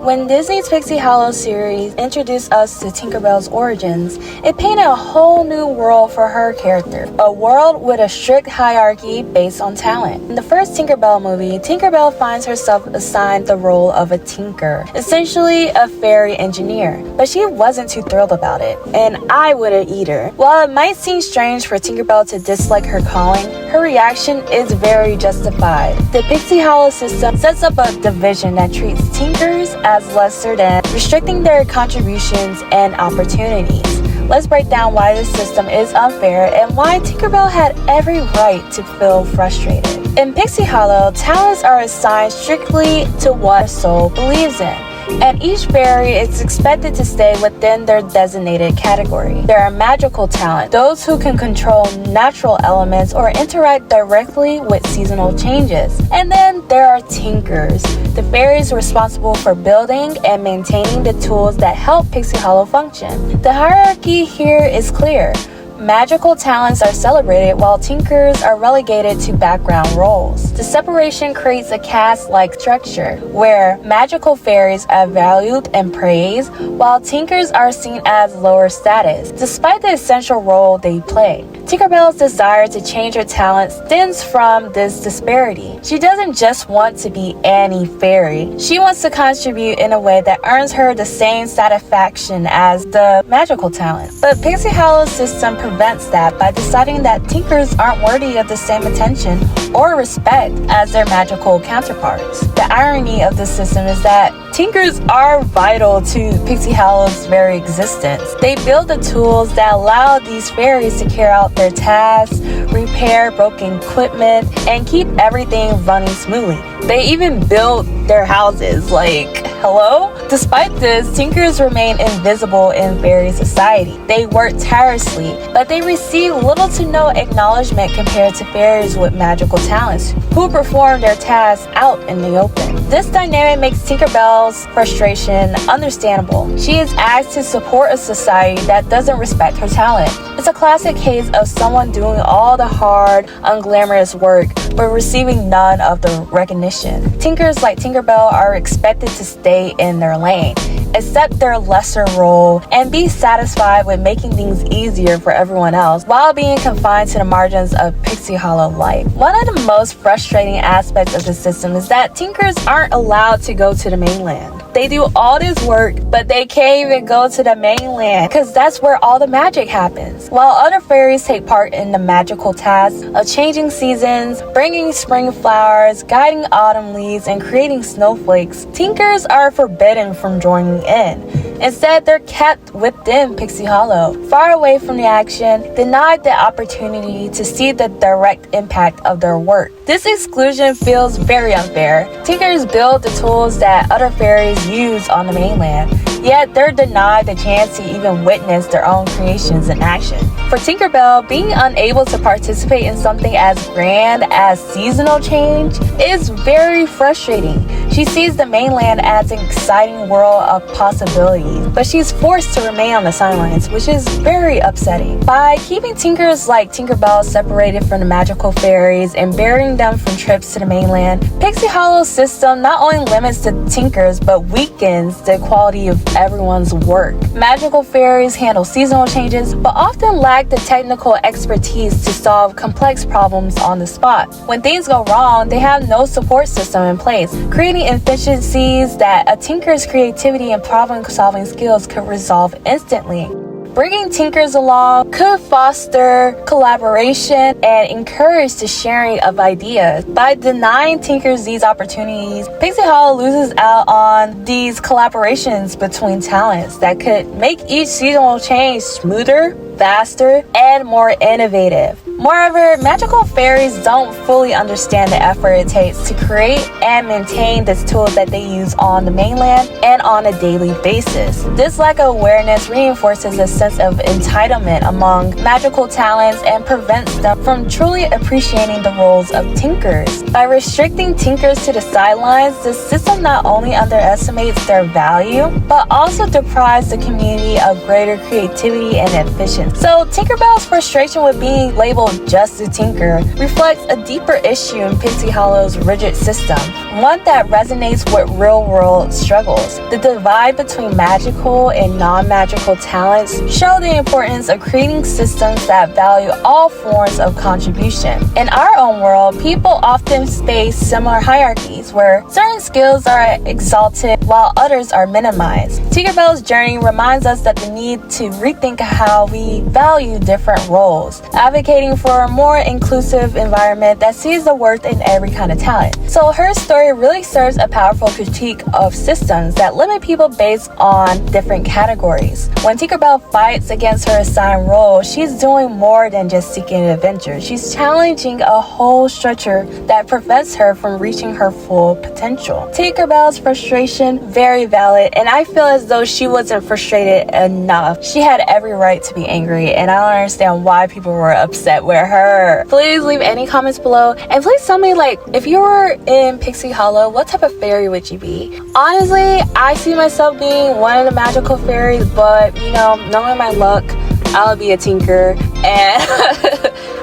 When Disney's Pixie Hollow series introduced us to Tinker Belle's origins, it painted a whole new world for her character. A world with a strict hierarchy based on talent. In the first Tinker Belle movie, Tinker Belle finds herself assigned the role of a tinker, essentially a fairy engineer. But she wasn't too thrilled about it, and I wouldn't either. While it might seem strange for Tinker Belle to dislike her calling, her reaction is very justified. The Pixie Hollow system sets up a division that treats tinkers as lesser than, restricting their contributions and opportunities. Let's break down why this system is unfair and why Tinker Belle had every right to feel frustrated. In Pixie Hollow, talents are assigned strictly to what a soul believes in, and each fairy is expected to stay within their designated category. There are magical talents, those who can control natural elements or interact directly with seasonal changes. And then there are tinkers, the fairies responsible for building and maintaining the tools that help Pixie Hollow function. The hierarchy here is clear. Magical talents are celebrated while tinkers are relegated to background roles. The separation creates a caste-like structure where magical fairies are valued and praised while tinkers are seen as lower status, despite the essential role they play. Tinker Belle's desire to change her talent stems from this disparity. She doesn't just want to be any fairy. She wants to contribute in a way that earns her the same satisfaction as the magical talent. But Pixie Hollow's system prevents that by deciding that tinkers aren't worthy of the same attention or respect as their magical counterparts. The irony of this system is that tinkers are vital to Pixie Hollow's very existence. They build the tools that allow these fairies to carry out their tasks, repair broken equipment, and keep everything running smoothly. They even build their houses, hello? Despite this, tinkers remain invisible in fairy society. They work tirelessly, but they receive little to no acknowledgement compared to fairies with magical talents who perform their tasks out in the open. This dynamic makes Tinker Belle's frustration understandable. She is asked to support a society that doesn't respect her talent. It's a classic case of someone doing all the hard, unglamorous work but receiving none of the recognition. Tinkers like Tinker Belle are expected to stay in their lane, accept their lesser role, and be satisfied with making things easier for everyone else while being confined to the margins of Pixie Hollow life. One of the most frustrating aspects of the system is that tinkers aren't allowed to go to the mainland. They do all this work, but they can't even go to the mainland because that's where all the magic happens. While other fairies take part in the magical tasks of changing seasons, bringing spring flowers, guiding autumn leaves, and creating snowflakes, tinkers are forbidden from joining in. Instead, they're kept within Pixie Hollow, far away from the action, denied the opportunity to see the direct impact of their work. This exclusion feels very unfair. Tinkers build the tools that other fairies use on the mainland, yet they're denied the chance to even witness their own creations in action. For Tinker Belle, being unable to participate in something as grand as seasonal change is very frustrating. She sees the mainland as an exciting world of possibilities, but she's forced to remain on the sidelines, which is very upsetting. By keeping tinkers like Tinker Belle separated from the magical fairies and barring them from trips to the mainland, Pixie Hollow's system not only limits the tinkers but weakens the quality of everyone's work. Magical fairies handle seasonal changes but often lack the technical expertise to solve complex problems on the spot. When things go wrong, they have no support system in place, creating inefficiencies that a tinker's creativity and problem-solving skills could resolve instantly. Bringing tinkers along could foster collaboration and encourage the sharing of ideas. By denying tinkers these opportunities, Pixie Hollow loses out on these collaborations between talents that could make each seasonal change smoother, faster, and more innovative. Moreover, magical fairies don't fully understand the effort it takes to create and maintain the tools that they use on the mainland and on a daily basis. This lack of awareness reinforces a sense of entitlement among magical talents and prevents them from truly appreciating the roles of tinkers. By restricting tinkers to the sidelines, the system not only underestimates their value, but also deprives the community of greater creativity and efficiency. So Tinker Belle's frustration with being labeled just a tinker reflects a deeper issue in Pixie Hollow's rigid system, one that resonates with real-world struggles. The divide between magical and non-magical talents show the importance of creating systems that value all forms of contribution. In our own world, people often face similar hierarchies where certain skills are exalted while others are minimized. Tinker Belle's journey reminds us that the need to rethink how we value different roles, advocating for a more inclusive environment that sees the worth in every kind of talent. So her story really serves a powerful critique of systems that limit people based on different categories. When Tinker Belle fights against her assigned role, she's doing more than just seeking adventure. She's challenging a whole structure that prevents her from reaching her full potential. Tinker Belle's frustration, very valid, and I feel as though she wasn't frustrated enough. She had every right to be angry, and I don't understand why people were upset with her. Please leave any comments below, and please tell me, like, if you were in Pixie Hollow, what type of fairy would you be? Honestly, I see myself being one of the magical fairies, but you know, knowing my luck, I'll be a tinker, and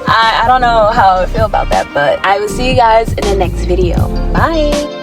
I don't know how I feel about that, but I will see you guys in the next video. Bye!